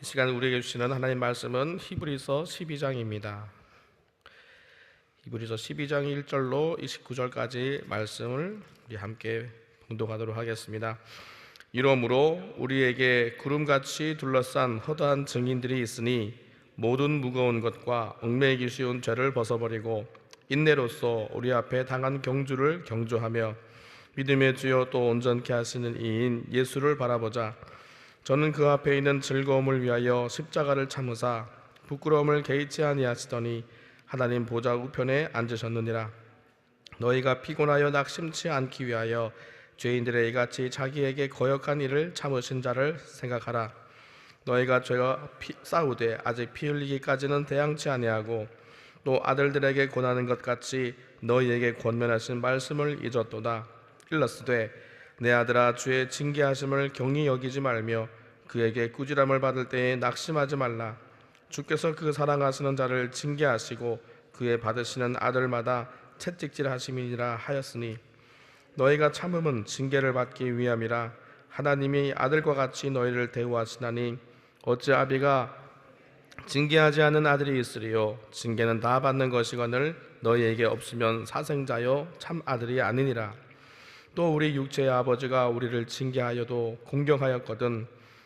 이 시간 우리에게 주시는 하나님 말씀은 히브리서 12장입니다. 히브리서 12장 1절로 29절까지 말씀을 우리 함께 봉독하도록 하겠습니다. 이러므로 우리에게 구름같이 둘러싼 허다한 증인들이 있으니 모든 무거운 것과 얽매이기 쉬운 죄를 벗어버리고 인내로써 우리 앞에 당한 경주를 경주하며 믿음의 주여 또 온전케 하시는 이인 예수를 바라보자. 저는 그 앞에 있는 즐거움을 위하여 십자가를 참으사 부끄러움을 개의치 아니하시더니 하나님 보좌 우편에 앉으셨느니라. 너희가 피곤하여 낙심치 않기 위하여 죄인들의 이같이 자기에게 거역한 일을 참으신 자를 생각하라. 너희가 죄와 싸우되 아직 피 흘리기까지는 대항치 아니하고 또 아들들에게 권하는 것 같이 너희에게 권면하신 말씀을 잊었도다. 일러스되 내 아들아 주의 징계하심을 경히 여기지 말며 그에게 꾸지람을 받을 때에 낙심하지 말라. 주께서 그 사랑하시는 자를 징계하시고 그의 받으시는 아들마다 채찍질하심이니라 하였으니 너희가 참음은 징계를 받기 위함이라. 하나님이 아들과 같이 너희를 대우하시나니 어찌 아비가 징계하지 않은 아들이 있으리요. 징계는 다 받는 것이거늘 너희에게 없으면 사생자요 참 아들이 아니니라. 또 우리 육체의 아버지가 우리를 징계하여도 공경하였거든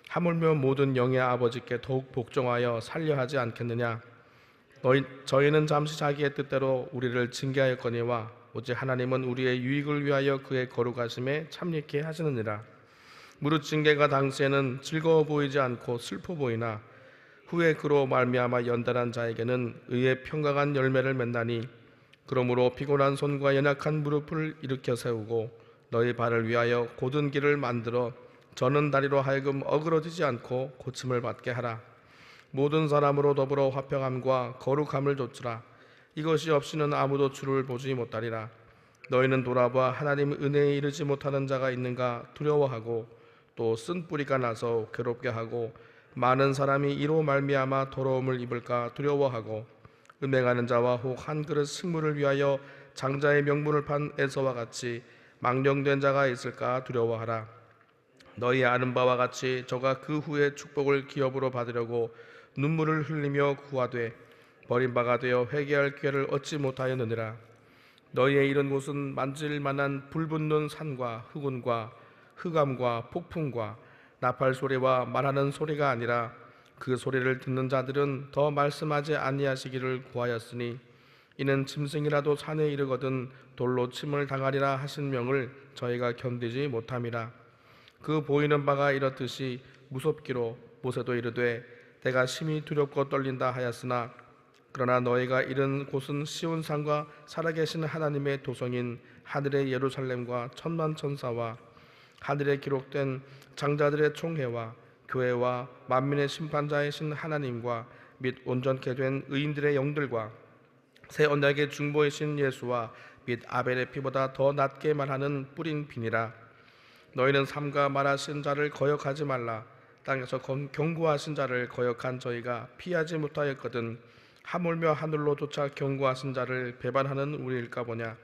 하물며 모든 영의 아버지께 더욱 복종하여 살려 하지 않겠느냐. 저희는 잠시 자기의 뜻대로 우리를 징계하였거니와 오직 하나님은 우리의 유익을 위하여 그의 거룩하심에 참여케 하시느니라. 무릇 징계가 당시에는 즐거워 보이지 않고 슬퍼 보이나 후에 그로 말미암아 연단한 자에게는 의의 평강한 열매를 맺나니 그러므로 피곤한 손과 연약한 무릎을 일으켜 세우고 너희 발을 위하여 곧은 길을 만들어 저는 다리로 하여금 어그러지지 않고 고침을 받게 하라. 모든 사람으로 더불어 화평함과 거룩함을 좇으라. 이것이 없이는 아무도 주를 보지 못하리라. 너희는 돌아봐 하나님 은혜에 이르지 못하는 자가 있는가 두려워하고 또 쓴 뿌리가 나서 괴롭게 하고 많은 사람이 이로 말미암아 더러움을 입을까 두려워하고 음행하는 자와 혹 한 그릇 식물을 위하여 장자의 명분을 판 에서와 같이 망령된 자가 있을까 두려워하라. 너희 아는 바와 같이 저가 그 후에 축복을 기업으로 받으려고 눈물을 흘리며 구하되 버린 바가 되어 회개할 기회를 얻지 못하였느니라. 너희의 이런 곳은 만질 만한 불붙는 산과 흑운과 흑암과 폭풍과 나팔 소리와 말하는 소리가 아니라 그 소리를 듣는 자들은 더 말씀하지 아니하시기를 구하였으니 이는 짐승이라도 산에 이르거든 돌로 침을 당하리라 하신 명을 저희가 견디지 못함이라. 그 보이는 바가 이렇듯이 무섭기로 모세도 이르되 내가 심히 두렵고 떨린다 하였으나 그러나 너희가 이른 곳은 시온산과 살아계신 하나님의 도성인 하늘의 예루살렘과 천만 천사와 하늘에 기록된 장자들의 총회와 교회와 만민의 심판자이신 하나님과 및 온전케 된 의인들의 영들과 새 언약의 중보이신 예수와 및 아벨의 피보다 더 낫게 말하는 뿌린 비니라. 너희는 삼가 말하신 자를 거역하지 말라. 땅에서 경고하신 자를 거역한 저희가 피하지 못하였거든 하물며 하늘로조차 경고하신 자를 배반하는 우리일까 보냐.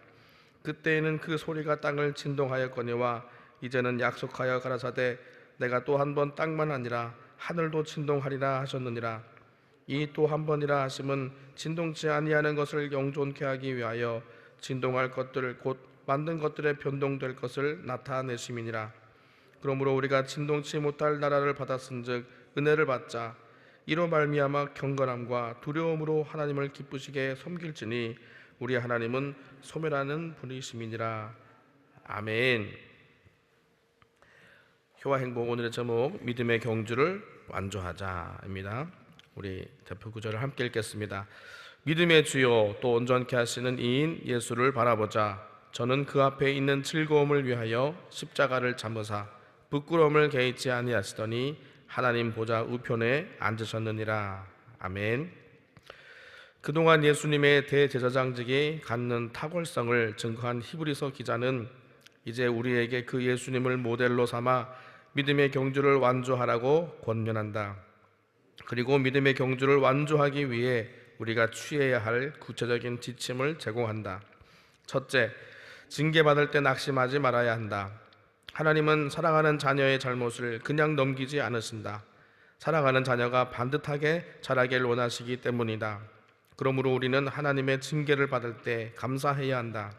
그때에는 그 소리가 땅을 진동하였거니와 이제는 약속하여 가라사대 내가 또 한 번 땅만 아니라 하늘도 진동하리라 하셨느니라. 이 또 한 번이라 하심은 진동치 아니하는 것을 영존케 하기 위하여 진동할 것들 곧 만든 것들의 변동될 것을 나타내심이니라. 그러므로 우리가 진동치 못할 나라를 받았은즉 은혜를 받자. 이로 말미암아 경건함과 두려움으로 하나님을 기쁘시게 섬길지니 우리 하나님은 소멸하는 분이심이니라. 아멘. 효와 행복 오늘의 제목 믿음의 경주를 완주하자입니다. 우리 대표 구절을 함께 읽겠습니다. 믿음의 주요 또 온전케 하시는 이인 예수를 바라보자. 저는 그 앞에 있는 즐거움을 위하여 십자가를 참으사 부끄러움을 개의치 아니하시더니 하나님 보좌 우편에 앉으셨느니라. 아멘. 그동안 예수님의 대제사장직이 갖는 탁월성을 증거한 히브리서 기자는 이제 우리에게 그 예수님을 모델로 삼아 믿음의 경주를 완주하라고 권면한다. 그리고 믿음의 경주를 완주하기 위해 우리가 취해야 할 구체적인 지침을 제공한다. 첫째, 징계받을 때 낙심하지 말아야 한다. 하나님은 사랑하는 자녀의 잘못을 그냥 넘기지 않으신다. 사랑하는 자녀가 반듯하게 자라길 원하시기 때문이다. 그러므로 우리는 하나님의 징계를 받을 때 감사해야 한다.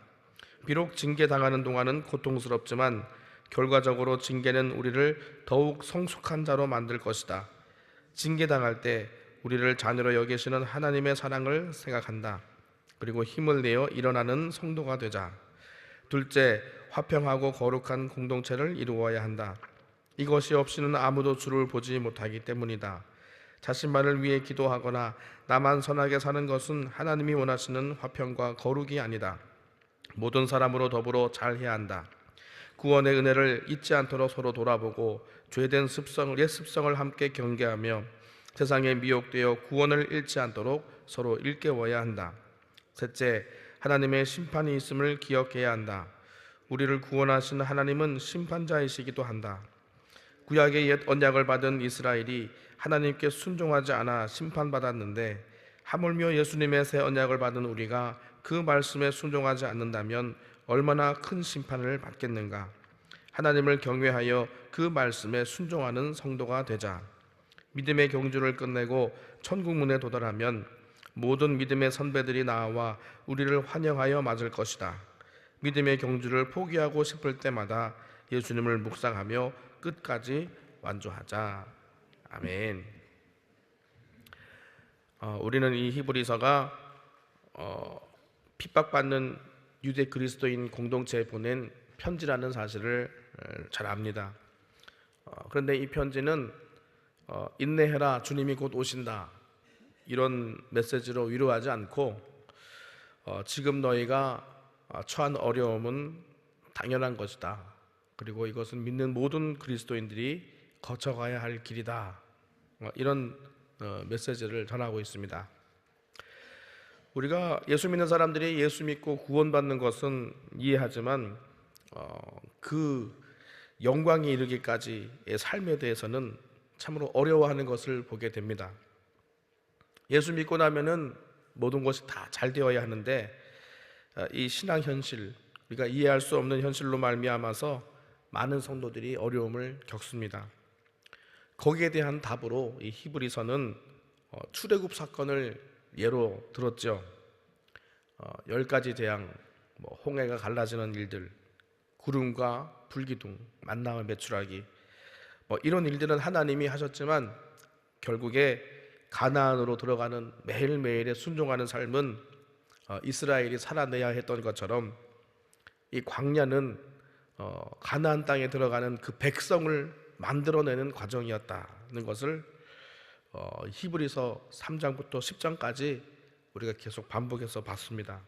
비록 징계당하는 동안은 고통스럽지만 결과적으로 징계는 우리를 더욱 성숙한 자로 만들 것이다. 징계당할 때 우리를 자녀로 여기시는 하나님의 사랑을 생각한다. 그리고 힘을 내어 일어나는 성도가 되자. 둘째, 화평하고 거룩한 공동체를 이루어야 한다. 이것이 없이는 아무도 주를 보지 못하기 때문이다. 자신만을 위해 기도하거나 나만 선하게 사는 것은 하나님이 원하시는 화평과 거룩이 아니다. 모든 사람으로 더불어 잘해야 한다. 구원의 은혜를 잊지 않도록 서로 돌아보고 죄된 옛 습성을 함께 경계하며 세상에 미혹되어 구원을 잃지 않도록 서로 일깨워야 한다. 셋째, 하나님의 심판이 있음을 기억해야 한다. 우리를 구원하신 하나님은 심판자이시기도 한다. 구약의 옛 언약을 받은 이스라엘이 하나님께 순종하지 않아 심판받았는데 하물며 예수님의 새 언약을 받은 우리가 그 말씀에 순종하지 않는다면 얼마나 큰 심판을 받겠는가. 하나님을 경외하여 그 말씀에 순종하는 성도가 되자. 믿음의 경주를 끝내고 천국 문에 도달하면 모든 믿음의 선배들이 나와 우리를 환영하여 맞을 것이다. 믿음의 경주를 포기하고 싶을 때마다 예수님을 묵상하며 끝까지 완주하자. 아멘. 우리는 이 히브리서가 핍박받는 유대 그리스도인 공동체에 보낸 편지라는 사실을 잘 압니다. 그런데 이 편지는 인내해라, 주님이 곧 오신다, 이런 메시지로 위로하지 않고 지금 너희가 처한 어려움은 당연한 것이다. 그리고 이것은 믿는 모든 그리스도인들이 거쳐가야 할 길이다. 이런 메시지를 전하고 있습니다. 우리가 예수 믿는 사람들이 예수 믿고 구원받는 것은 이해하지만 그 영광에 이르기까지의 삶에 대해서는 참으로 어려워하는 것을 보게 됩니다. 예수 믿고 나면은 모든 것이 다 잘 되어야 하는데 이 신앙 현실, 우리가 이해할 수 없는 현실로 말미암아서 많은 성도들이 어려움을 겪습니다. 거기에 대한 답으로 이 히브리서는 출애굽 사건을 예로 들었죠. 10가지 재앙, 홍해가 갈라지는 일들, 구름과 불기둥, 만나와 메추라기, 이런 일들은 하나님이 하셨지만 결국에 가나안으로 들어가는 매일매일에 순종하는 삶은 이스라엘이 살아내야 했던 것처럼 이 광야는 가나안 땅에 들어가는 그 백성을 만들어내는 과정이었다는 것을 히브리서 3장부터 10장까지 우리가 계속 반복해서 봤습니다.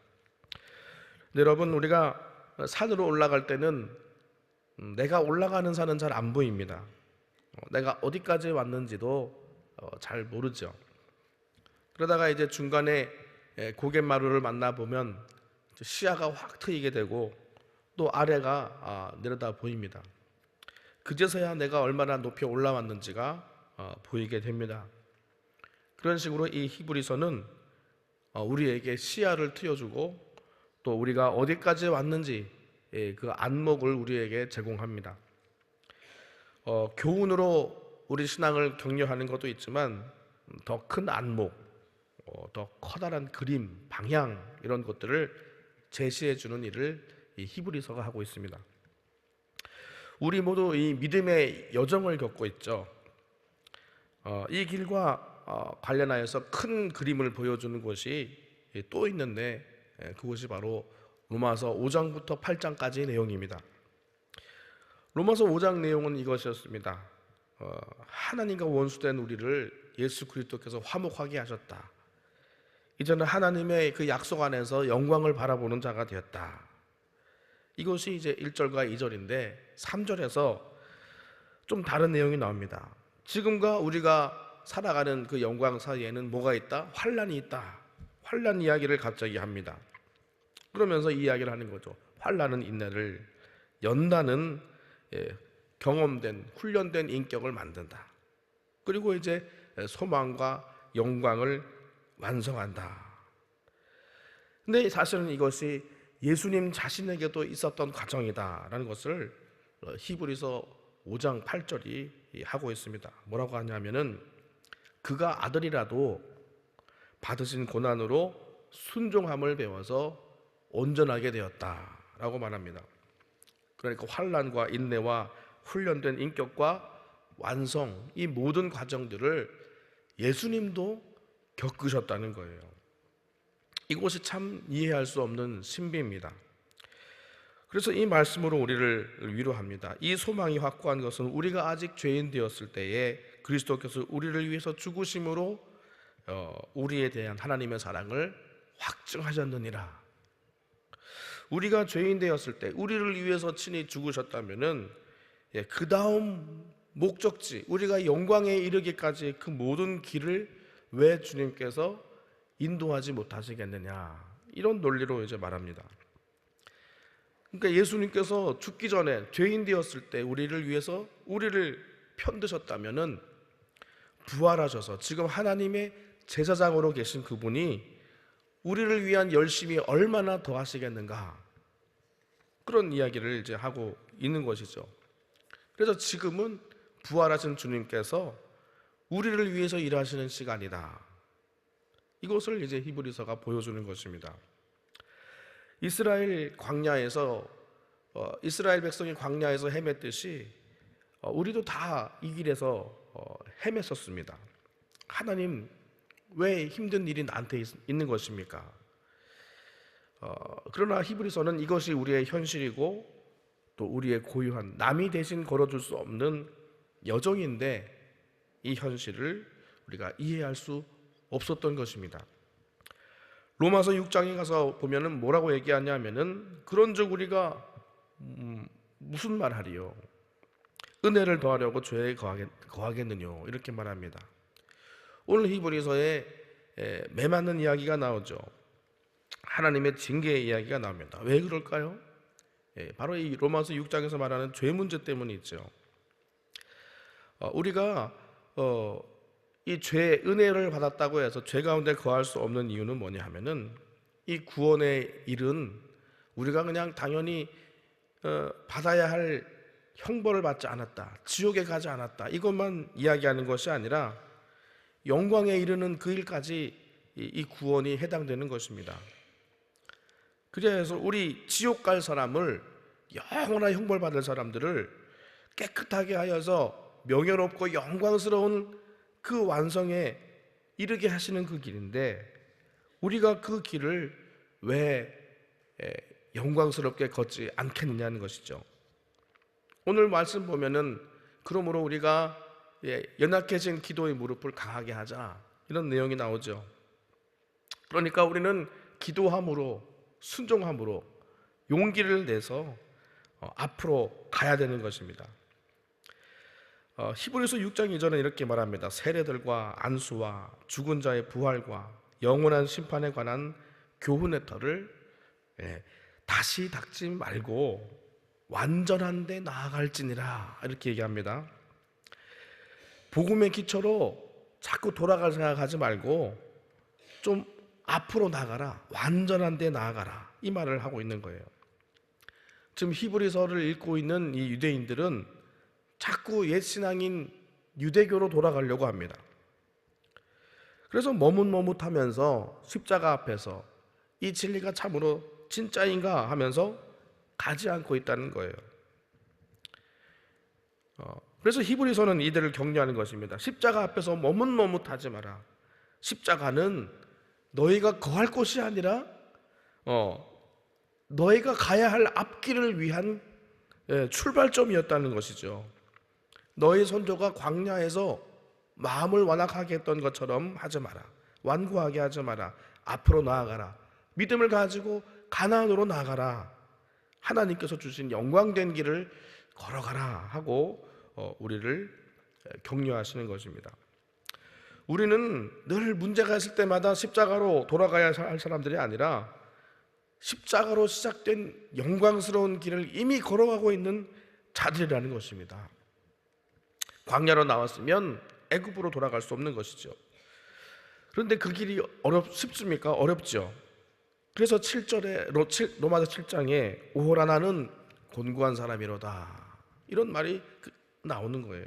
여러분, 우리가 산으로 올라갈 때는 내가 올라가는 산은 잘 안 보입니다. 내가 어디까지 왔는지도 잘 모르죠. 그러다가 이제 중간에 고갯마루를 만나보면 시야가 확 트이게 되고 또 아래가 내려다 보입니다. 그제서야 내가 얼마나 높이 올라왔는지가 보이게 됩니다. 그런 식으로 이 히브리서는 우리에게 시야를 트여주고 또 우리가 어디까지 왔는지 그 안목을 우리에게 제공합니다. 교훈으로 우리 신앙을 격려하는 것도 있지만 더 큰 안목, 더 커다란 그림, 방향, 이런 것들을 제시해 주는 일을 이 히브리서가 하고 있습니다. 우리 모두 이 믿음의 여정을 겪고 있죠. 이 길과 관련하여서 큰 그림을 보여주는 것이 또 있는데 그것이 바로 로마서 5장부터 8장까지의 내용입니다. 로마서 5장 내용은 이것이었습니다. 하나님과 원수된 우리를 예수 그리스도께서 화목하게 하셨다. 이제는 하나님의 그 약속 안에서 영광을 바라보는 자가 되었다. 이것이 이제 1절과 2절인데 3절에서 좀 다른 내용이 나옵니다. 지금과 우리가 살아가는 그 영광 사이에는 뭐가 있다? 환난이 있다. 환난 이야기를 갑자기 합니다. 그러면서 이 이야기를 하는 거죠. 환난은 인내를, 연단은 경험된, 훈련된 인격을 만든다. 그리고 이제 소망과 영광을 완성한다. 근데 사실은 이것이 예수님 자신에게도 있었던 과정이다라는 것을 히브리서 5장 8절이 하고 있습니다. 뭐라고 하냐면은 그가 아들이라도 받으신 고난으로 순종함을 배워서 온전하게 되었다라고 말합니다. 그러니까 환난과 인내와 훈련된 인격과 완성, 이 모든 과정들을 예수님도 겪으셨다는 거예요. 이것이 참 이해할 수 없는 신비입니다. 그래서 이 말씀으로 우리를 위로합니다. 이 소망이 확고한 것은 우리가 아직 죄인 되었을 때에 그리스도께서 우리를 위해서 죽으심으로 우리에 대한 하나님의 사랑을 확증하셨느니라. 우리가 죄인 되었을 때 우리를 위해서 친히 죽으셨다면은 그 다음 목적지, 우리가 영광에 이르기까지 그 모든 길을 왜 주님께서 인도하지 못하시겠느냐, 이런 논리로 이제 말합니다. 그러니까 예수님께서 죽기 전에 죄인 되었을 때 우리를 위해서 우리를 편드셨다면은 부활하셔서 지금 하나님의 제사장으로 계신 그분이 우리를 위한 열심히 얼마나 더 하시겠는가, 그런 이야기를 이제 하고 있는 것이죠. 그래서 지금은 부활하신 주님께서 우리를 위해서 일하시는 시간이다. 이것을 이제 히브리서가 보여주는 것입니다. 이스라엘 광야에서 이스라엘 백성이 광야에서 헤맸듯이 우리도 다 이 길에서 헤맸었습니다. 하나님, 왜 힘든 일이 나한테 있는 것입니까? 그러나 히브리서는 이것이 우리의 현실이고 또 우리의 고유한, 남이 대신 걸어줄 수 없는 여정인데 이 현실을 우리가 이해할 수 없었던 것입니다. 로마서 6장에 가서 보면은 뭐라고 얘기하냐면은 그런즉 우리가 무슨 말하리요? 은혜를 더하려고 죄에 거하겠느뇨? 이렇게 말합니다. 오늘 히브리서에 매맞는 이야기가 나오죠. 하나님의 징계의 이야기가 나옵니다. 왜 그럴까요? 바로 이 로마서 6장에서 말하는 죄 문제 때문이죠. 우리가 이 죄, 은혜를 받았다고 해서 죄 가운데 거할 수 없는 이유는 뭐냐 하면은 이 구원의 일은 우리가 그냥 당연히 받아야 할 형벌을 받지 않았다, 지옥에 가지 않았다, 이것만 이야기하는 것이 아니라 영광에 이르는 그 일까지 이 구원이 해당되는 것입니다. 그래서 우리 지옥 갈 사람을, 영원한 형벌 받을 사람들을 깨끗하게 하여서 명예롭고 영광스러운 그 완성에 이르게 하시는 그 길인데 우리가 그 길을 왜 영광스럽게 걷지 않겠느냐는 것이죠. 오늘 말씀 보면은 그러므로 우리가 연약해진 기도의 무릎을 강하게 하자, 이런 내용이 나오죠. 그러니까 우리는 기도함으로, 순종함으로 용기를 내서 앞으로 가야 되는 것입니다. 히브리서 6장 2절은 이렇게 말합니다. 세례들과 안수와 죽은 자의 부활과 영원한 심판에 관한 교훈의 터를 다시 닦지 말고 완전한 데 나아갈지니라, 이렇게 얘기합니다. 복음의 기초로 자꾸 돌아갈 생각하지 말고 좀 앞으로 나가라, 완전한 데 나아가라, 이 말을 하고 있는 거예요. 지금 히브리서를 읽고 있는 이 유대인들은 자꾸 옛 신앙인 유대교로 돌아가려고 합니다. 그래서 머뭇머뭇하면서 십자가 앞에서 이 진리가 참으로 진짜인가 하면서 가지 않고 있다는 거예요. 그래서 히브리서는 이들을 격려하는 것입니다. 십자가 앞에서 머뭇머뭇하지 마라. 십자가는 너희가 거할 곳이 아니라 너희가 가야 할 앞길을 위한 출발점이었다는 것이죠. 너희 선조가 광야에서 마음을 완악하게 했던 것처럼 하지 마라. 완고하게 하지 마라. 앞으로 나아가라. 믿음을 가지고 가나안으로 나아가라. 하나님께서 주신 영광된 길을 걸어가라 하고 우리를 격려하시는 것입니다. 우리는 늘 문제가 있을 때마다 십자가로 돌아가야 할 사람들이 아니라 십자가로 시작된 영광스러운 길을 이미 걸어가고 있는 자들이라는 것입니다. 광야로 나왔으면 애굽으로 돌아갈 수 없는 것이죠. 그런데 그 길이 쉽습니까? 어렵죠. 그래서 7절에 로마서 7장에 오호라 나는 곤고한 사람이로다, 이런 말이 나오는 거예요.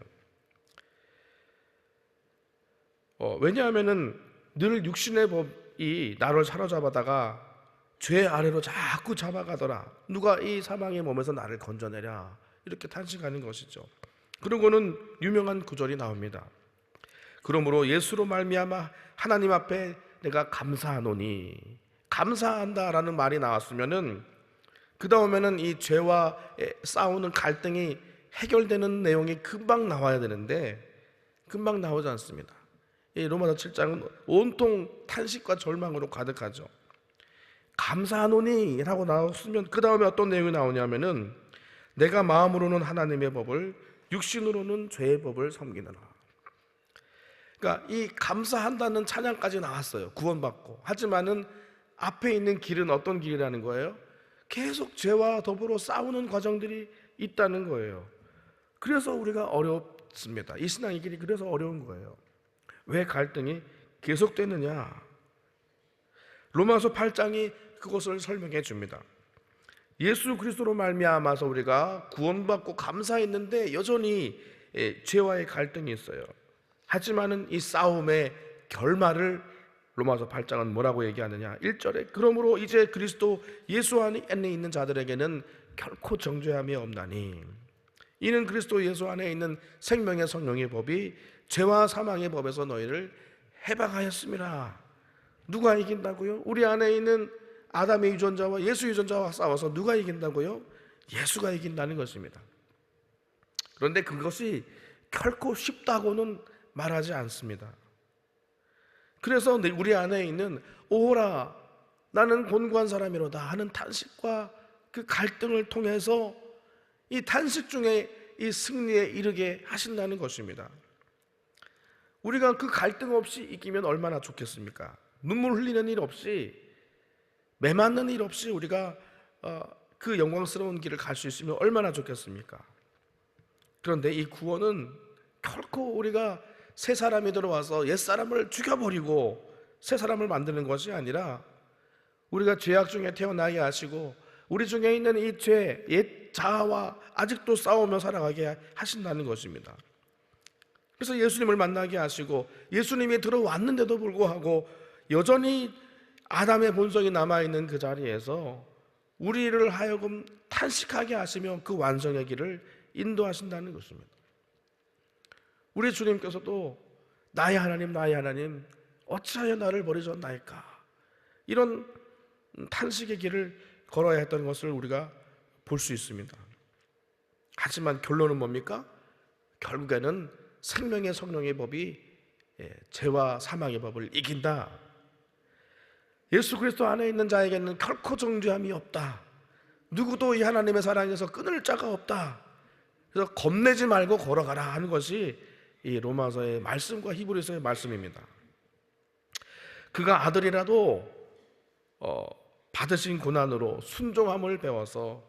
왜냐하면은 늘 육신의 법이 나를 사로잡아다가 죄 아래로 자꾸 잡아가더라. 누가 이 사망의 몸에서 나를 건져내랴. 이렇게 탄식하는 것이죠. 그러고는 유명한 구절이 나옵니다. 그러므로 예수로 말미암아 하나님 앞에 내가 감사하노니, 감사한다라는 말이 나왔으면은 그 다음에는 이 죄와 싸우는 갈등이 해결되는 내용이 금방 나와야 되는데 금방 나오지 않습니다. 이 로마서 7장은 온통 탄식과 절망으로 가득하죠. 감사하노니 라고 나왔으면 그 다음에 어떤 내용이 나오냐면은 내가 마음으로는 하나님의 법을, 육신으로는 죄의 법을 섬기느라. 그러니까 이 감사한다는 찬양까지 나왔어요. 구원받고. 하지만은 앞에 있는 길은 어떤 길이라는 거예요? 계속 죄와 더불어 싸우는 과정들이 있다는 거예요. 그래서 우리가 어렵습니다. 이 신앙의 길이 그래서 어려운 거예요. 왜 갈등이 계속되느냐? 로마서 8장이 그것을 설명해 줍니다. 예수 그리스도로 말미암아서 우리가 구원받고 감사했는데 여전히 죄와의 갈등이 있어요. 하지만은 이 싸움의 결말을 로마서 8장은 뭐라고 얘기하느냐? 1절에 그러므로 이제 그리스도 예수 안에 있는 자들에게는 결코 정죄함이 없나니 이는 그리스도 예수 안에 있는 생명의 성령의 법이 죄와 사망의 법에서 너희를 해방하였습니다. 누가 이긴다고요? 우리 안에 있는 아담의 유전자와 예수 유전자와 싸워서 누가 이긴다고요? 예수가 이긴다는 것입니다. 그런데 그것이 결코 쉽다고는 말하지 않습니다. 그래서 우리 안에 있는 오라 나는 곤고한 사람이로다 하는 탄식과 그 갈등을 통해서 이 탄식 중에 이 승리에 이르게 하신다는 것입니다. 우리가 그 갈등 없이 이기면 얼마나 좋겠습니까? 눈물 흘리는 일 없이, 매 맞는 일 없이 우리가 그 영광스러운 길을 갈 수 있으면 얼마나 좋겠습니까? 그런데 이 구원은 결코 우리가 새 사람이 들어와서 옛 사람을 죽여버리고 새 사람을 만드는 것이 아니라 우리가 죄악 중에 태어나게 하시고 우리 중에 있는 이 죄, 옛 자아와 아직도 싸우며 살아가게 하신다는 것입니다. 그래서 예수님을 만나게 하시고 예수님이 들어왔는데도 불구하고 여전히 아담의 본성이 남아있는 그 자리에서 우리를 하여금 탄식하게 하시며 그 완성의 길을 인도하신다는 것입니다. 우리 주님께서도 나의 하나님 어찌하여 나를 버리셨나이까 이런 탄식의 길을 걸어야 했던 것을 우리가 볼 수 있습니다. 하지만 결론은 뭡니까? 결국에는 생명의 성령의 법이 죄와 사망의 법을 이긴다. 예수 그리스도 안에 있는 자에게는 결코 정죄함이 없다. 누구도 이 하나님의 사랑에서 끊을 자가 없다. 그래서 겁내지 말고 걸어가라 하는 것이 이 로마서의 말씀과 히브리서의 말씀입니다. 그가 아들이라도 받으신 고난으로 순종함을 배워서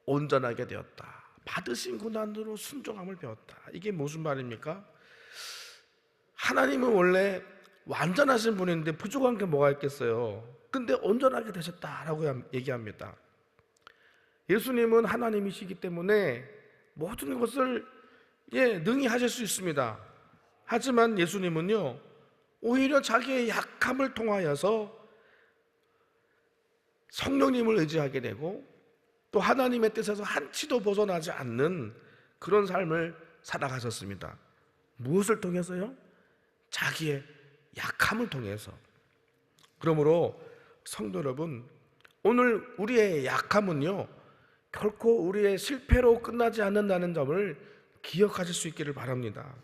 온전하게 되었다. 받으신 고난으로 순종함을 배웠다. 이게 무슨 말입니까? 하나님은 원래 완전하신 분인데 부족한 게 뭐가 있겠어요? 근데 온전하게 되셨다라고 얘기합니다. 예수님은 하나님이시기 때문에 모든 것을 능히 하실 수 있습니다. 하지만 예수님은요 오히려 자기의 약함을 통하여서 성령님을 의지하게 되고 또 하나님의 뜻에서 한치도 벗어나지 않는 그런 삶을 살아가셨습니다. 무엇을 통해서요? 자기의 약함을 통해서. 그러므로 성도 여러분, 오늘 우리의 약함은요 결코 우리의 실패로 끝나지 않는다는 점을 기억하실 수 있기를 바랍니다.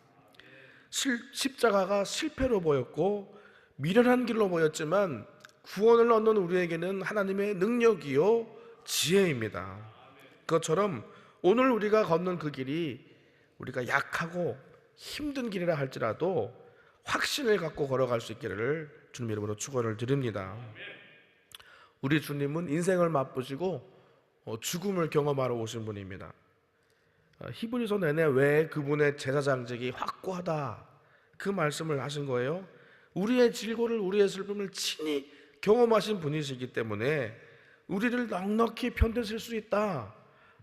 십자가가 실패로 보였고 미련한 길로 보였지만 구원을 얻는 우리에게는 하나님의 능력이요 지혜입니다. 그것처럼 오늘 우리가 걷는 그 길이 우리가 약하고 힘든 길이라 할지라도 확신을 갖고 걸어갈 수 있기를 주님 이름으로 축원을 드립니다. 우리 주님은 인생을 맛보시고 죽음을 경험하러 오신 분입니다. 히브리서 내내 왜 그분의 제사장직이 확고하다 그 말씀을 하신 거예요? 우리의 질고를 우리의 슬픔을 친히 경험하신 분이시기 때문에 우리를 넉넉히 편드실 수 있다.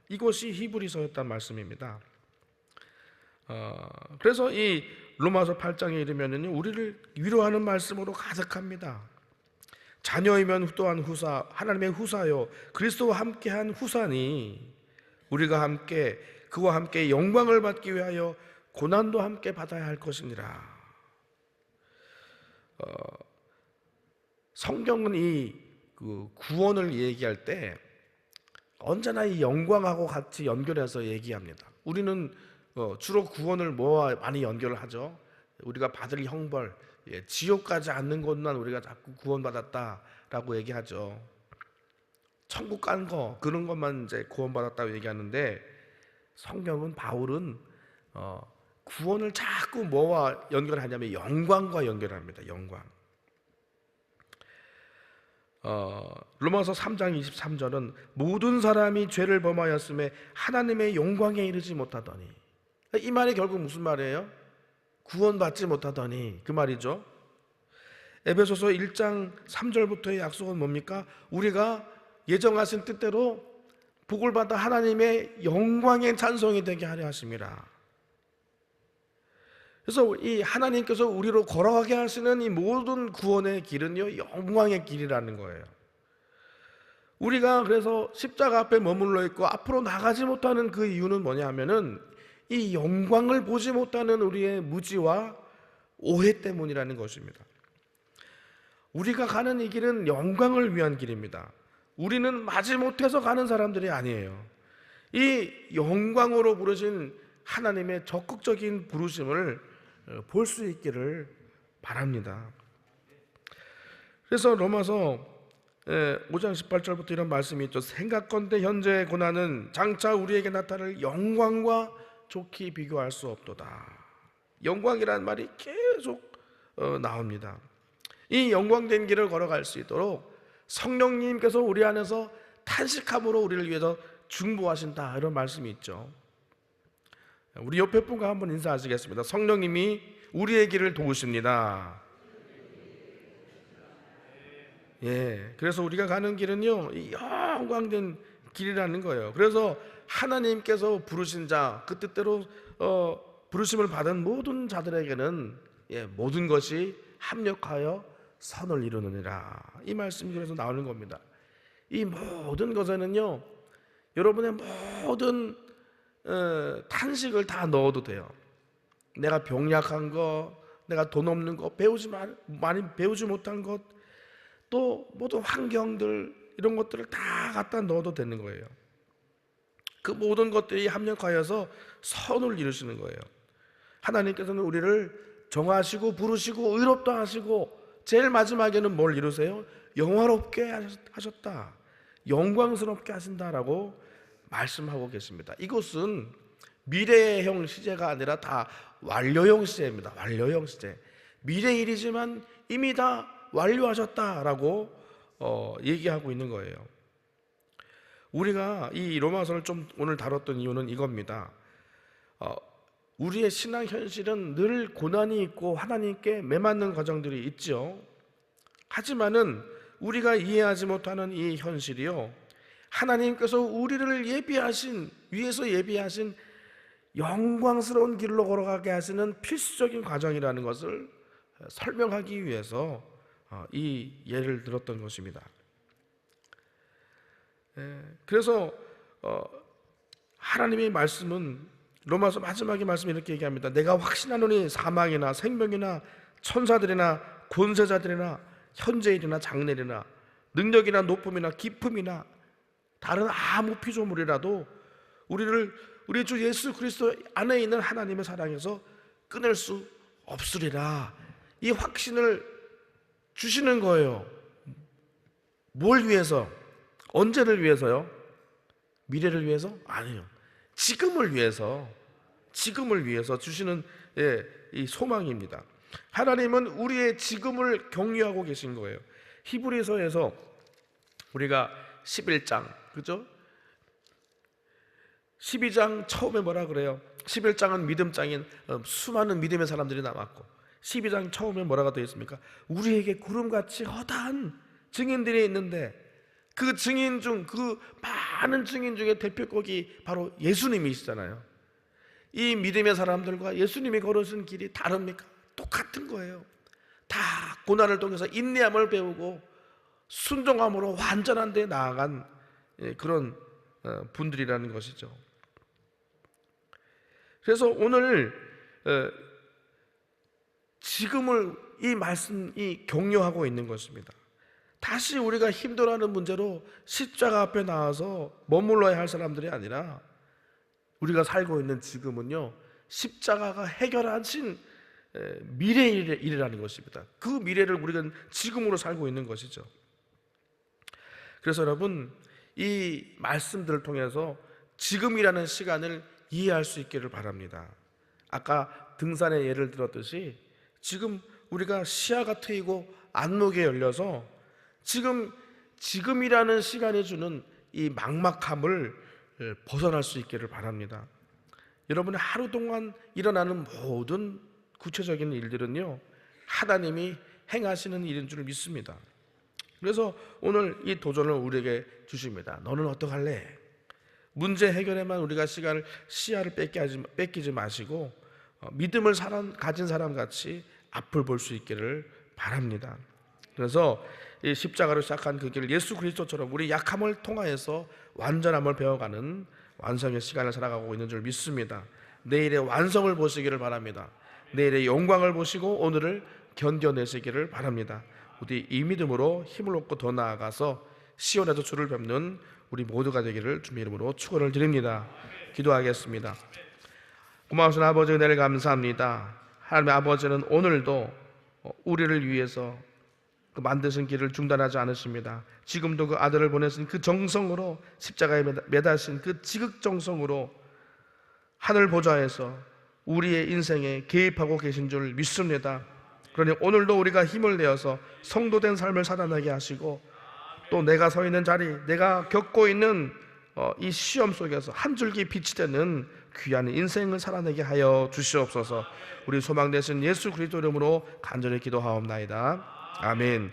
이것이 히브리서였단 말씀입니다. 그래서 이 로마서 8장에 이르면은요, 우리를 위로하는 말씀으로 가득합니다. 자녀이면 또한 후사, 하나님의 후사요, 그리스도와 함께한 후사니 우리가 함께 그와 함께 영광을 받기 위하여 고난도 함께 받아야 할 것이니라. 성경은 그 구원을 얘기할 때 언제나 이 영광하고 같이 연결해서 얘기합니다. 우리는 주로 구원을 뭐와 많이 연결을 하죠? 우리가 받을 형벌, 지옥 가지 않는 것만 우리가 자꾸 구원받았다라고 얘기하죠. 천국 간 거, 그런 것만 이제 구원받았다고 얘기하는데, 성경은, 바울은 구원을 자꾸 뭐와 연결하냐면 영광과 연결합니다. 영광. 로마서 3장 23절은 모든 사람이 죄를 범하였음에 하나님의 영광에 이르지 못하더니, 이 말이 결국 무슨 말이에요? 구원받지 못하더니, 그 말이죠. 에베소서 1장 3절부터의 약속은 뭡니까? 우리가 예정하신 뜻대로 복을 받아 하나님의 영광의 찬송이 되게 하려 하심이라. 그래서 이 하나님께서 우리로 걸어가게 하시는 이 모든 구원의 길은요, 영광의 길이라는 거예요. 우리가 그래서 십자가 앞에 머물러 있고 앞으로 나가지 못하는 그 이유는 뭐냐 하면은 이 영광을 보지 못하는 우리의 무지와 오해 때문이라는 것입니다. 우리가 가는 이 길은 영광을 위한 길입니다. 우리는 마지못해서 가는 사람들이 아니에요. 이 영광으로 부르신 하나님의 적극적인 부르심을 볼 수 있기를 바랍니다. 그래서 로마서 5장 18절부터 이런 말씀이 있죠. 생각건대 현재의 고난은 장차 우리에게 나타날 영광과 좋게 비교할 수 없도다. 영광이라는 말이 계속 나옵니다. 이 영광된 길을 걸어갈 수 있도록 성령님께서 우리 안에서 탄식함으로 우리를 위해서 중보하신다, 이런 말씀이 있죠. 우리 옆에 분과 한번 인사하시겠습니다. 성령님이 우리의 길을 도우십니다. 그래서 우리가 가는 길은요, 이 영광된 길이라는 거예요. 그래서 하나님께서 부르신 자, 그 뜻대로 부르심을 받은 모든 자들에게는 모든 것이 합력하여 선을 이루느니라, 이 말씀이 그래서 나오는 겁니다. 이 모든 것에는요, 여러분의 모든 탄식을 다 넣어도 돼요. 내가 병약한 거, 내가 돈 없는 거, 많이 배우지 못한 것, 또 모든 환경들, 이런 것들을 다 갖다 넣어도 되는 거예요. 그 모든 것들이 합력하여서 선을 이루시는 거예요. 하나님께서는 우리를 정하시고 부르시고 의롭다 하시고 제일 마지막에는 뭘 이루세요? 영화롭게 하셨다, 영광스럽게 하신다라고 말씀하고 계십니다. 이것은 미래형 시제가 아니라 다 완료형 시제입니다. 완료형 시제. 미래 일이지만 이미 다 완료하셨다라고 얘기하고 있는 거예요. 우리가 이 로마서를 좀 오늘 다뤘던 이유는 이겁니다. 우리의 신앙 현실은 늘 고난이 있고 하나님께 매맞는 과정들이 있죠. 하지만은 우리가 이해하지 못하는 이 현실이요, 하나님께서 우리를 위해서 예비하신 영광스러운 길로 걸어가게 하시는 필수적인 과정이라는 것을 설명하기 위해서 이 예를 들었던 것입니다. 그래서 하나님의 말씀은 로마서 마지막의 말씀이 이렇게 얘기합니다. 내가 확신하노니 사망이나 생명이나 천사들이나 권세자들이나 현재일이나 장래일이나 능력이나 높음이나 깊음이나 다른 아무 피조물이라도 우리 주 예수 그리스도 안에 있는 하나님의 사랑에서 끊을 수 없으리라, 이 확신을 주시는 거예요. 뭘 위해서? 언제를 위해서요? 미래를 위해서? 아니요. 지금을 위해서 주시는 이 소망입니다. 하나님은 우리의 지금을 경유하고 계신 거예요. 히브리서에서 우리가 11장, 그죠? 12장 처음에 뭐라 그래요? 11장은 믿음장인 수많은 믿음의 사람들이 남았고, 12장 처음에 뭐라고 되어 있습니까? 우리에게 구름같이 허다한 증인들이 있는데 그 많은 증인 중에 대표격이 바로 예수님이시잖아요. 이 믿음의 사람들과 예수님이 걸으신 길이 다릅니까? 똑같은 거예요. 다 고난을 통해서 인내함을 배우고 순종함으로 완전한 데 나아간 그런 분들이라는 것이죠. 그래서 오늘 지금을 이 말씀이 격려하고 있는 것입니다. 다시 우리가 힘들어하는 문제로 십자가 앞에 나와서 머물러야 할 사람들이 아니라 우리가 살고 있는 지금은요, 십자가가 해결하신 미래의 일이라는 것입니다. 그 미래를 우리가 지금으로 살고 있는 것이죠. 그래서 여러분, 이 말씀들을 통해서 지금이라는 시간을 이해할 수 있기를 바랍니다. 아까 등산의 예를 들었듯이 지금 우리가 시야가 트이고 안목이 열려서 지금이라는 시간이 주는 이 막막함을 벗어날 수 있기를 바랍니다. 여러분의 하루 동안 일어나는 모든 구체적인 일들은요, 하나님이 행하시는 일인 줄 믿습니다. 그래서 오늘 이 도전을 우리에게 주십니다. 너는 어떡할래? 문제 해결에만 우리가 시야를 뺏기지 마시고 믿음을 가진 사람 같이 앞을 볼 수 있기를 바랍니다. 그래서 이 십자가로 시작한 그 길을 예수 그리스도처럼 우리 약함을 통하여서 완전함을 배워가는 완성의 시간을 살아가고 있는 줄 믿습니다. 내일의 완성을 보시기를 바랍니다. 내일의 영광을 보시고 오늘을 견뎌내시기를 바랍니다. 우리 이 믿음으로 힘을 얻고 더 나아가서 시온에서 주를 뵙는 우리 모두가 되기를 주님의 이름으로 축원을 드립니다. 기도하겠습니다. 고마우신 아버지, 은혜를 감사합니다. 하나님의 아버지는 오늘도 우리를 위해서 그 만드신 길을 중단하지 않으십니다. 지금도 그 아들을 보내신 그 정성으로, 십자가에 매다신 그 지극정성으로 하늘 보좌에서 우리의 인생에 개입하고 계신 줄 믿습니다. 그러니 오늘도 우리가 힘을 내어서 성도된 삶을 살아나게 하시고, 또 내가 서 있는 자리, 내가 겪고 있는 이 시험 속에서 한 줄기 빛이 되는 귀한 인생을 살아내게 하여 주시옵소서. 우리 소망 되신 예수 그리스도 이름으로 간절히 기도하옵나이다. 아멘.